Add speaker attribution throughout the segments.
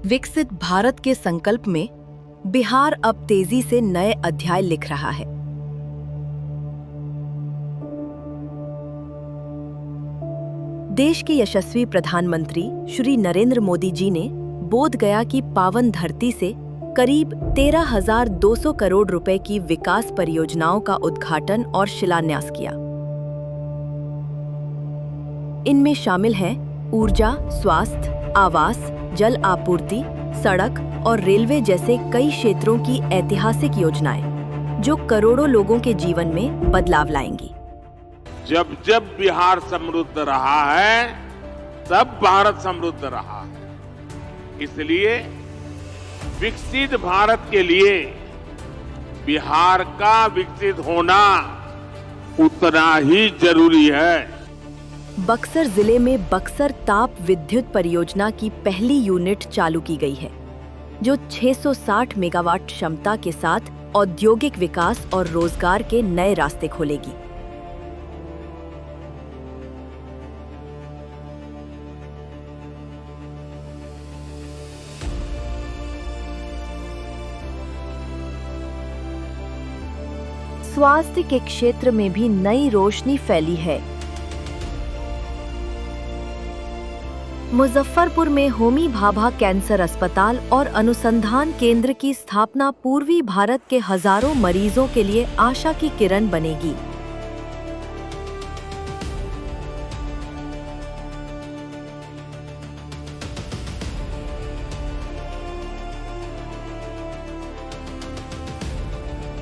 Speaker 1: विकसित भारत के संकल्प में बिहार अब तेजी से नए अध्याय लिख रहा है। देश के यशस्वी प्रधानमंत्री श्री नरेंद्र मोदी जी ने बोध गया की पावन धरती से करीब 13,200 करोड़ रुपए की विकास परियोजनाओं का उद्घाटन और शिलान्यास किया। इनमें शामिल हैं ऊर्जा, स्वास्थ्य, आवास, जल आपूर्ति, सड़क और रेलवे जैसे कई क्षेत्रों की ऐतिहासिक योजनाएं, जो करोड़ों लोगों के जीवन में बदलाव लाएंगी।
Speaker 2: जब जब बिहार समृद्ध रहा है, तब भारत समृद्ध रहा है। इसलिए विकसित भारत के लिए बिहार का विकसित होना उतना ही जरूरी है।
Speaker 1: बक्सर जिले में बक्सर ताप विद्युत परियोजना की पहली यूनिट चालू की गई है, जो 660 मेगावाट क्षमता के साथ औद्योगिक विकास और रोजगार के नए रास्ते खोलेगी। स्वास्थ्य के क्षेत्र में भी नई रोशनी फैली है। मुजफ्फरपुर में होमी भाभा कैंसर अस्पताल और अनुसंधान केंद्र की स्थापना पूर्वी भारत के हजारों मरीजों के लिए आशा की किरण बनेगी।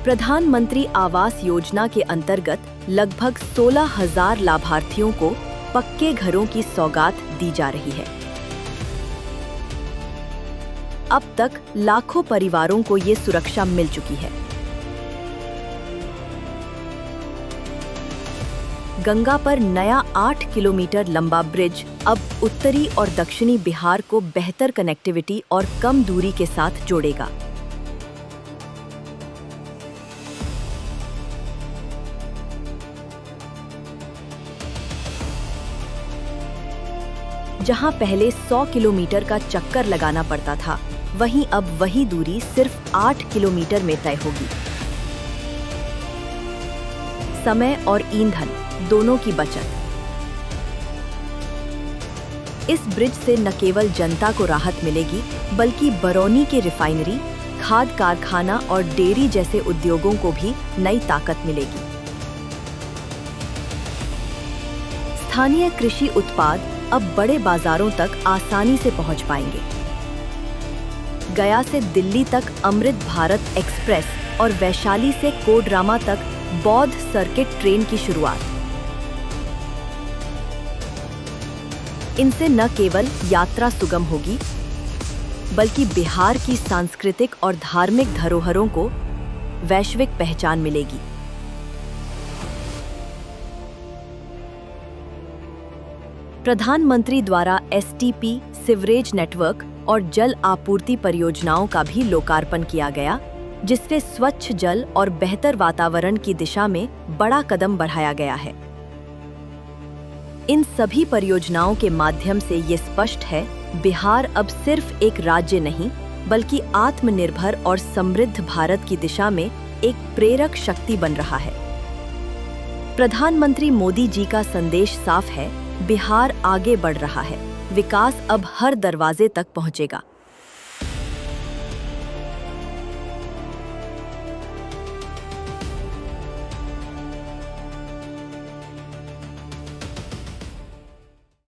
Speaker 1: प्रधानमंत्री आवास योजना के अंतर्गत लगभग 16,000 लाभार्थियों को पक्के घरों की सौगात दी जा रही है। अब तक लाखों परिवारों को ये सुरक्षा मिल चुकी है। गंगा पर नया 8 किलोमीटर लंबा ब्रिज अब उत्तरी और दक्षिणी बिहार को बेहतर कनेक्टिविटी और कम दूरी के साथ जोड़ेगा। जहां पहले 100 किलोमीटर का चक्कर लगाना पड़ता था, वहीं अब वही दूरी सिर्फ 8 किलोमीटर में तय होगी। समय और ईंधन दोनों की बचत। इस ब्रिज से न केवल जनता को राहत मिलेगी, बल्कि बरौनी के रिफाइनरी, खाद कारखाना और डेयरी जैसे उद्योगों को भी नई ताकत मिलेगी। स्थानीय कृषि उत्पाद अब बड़े बाजारों तक आसानी से पहुंच पाएंगे। गया से दिल्ली तक अमृत भारत एक्सप्रेस और वैशाली से कोडरामा तक बौद्ध सर्किट ट्रेन की शुरुआत। इनसे न केवल यात्रा सुगम होगी, बल्कि बिहार की सांस्कृतिक और धार्मिक धरोहरों को वैश्विक पहचान मिलेगी। प्रधानमंत्री द्वारा एसटीपी, सिवरेज नेटवर्क और जल आपूर्ति परियोजनाओं का भी लोकार्पण किया गया, जिससे स्वच्छ जल और बेहतर वातावरण की दिशा में बड़ा कदम बढ़ाया गया है। इन सभी परियोजनाओं के माध्यम से ये स्पष्ट है, बिहार अब सिर्फ एक राज्य नहीं, बल्कि आत्मनिर्भर और समृद्ध भारत की दिशा में एक प्रेरक शक्ति बन रहा है। प्रधानमंत्री मोदी जी का संदेश साफ है, बिहार आगे बढ़ रहा है, विकास अब हर दरवाजे तक पहुंचेगा।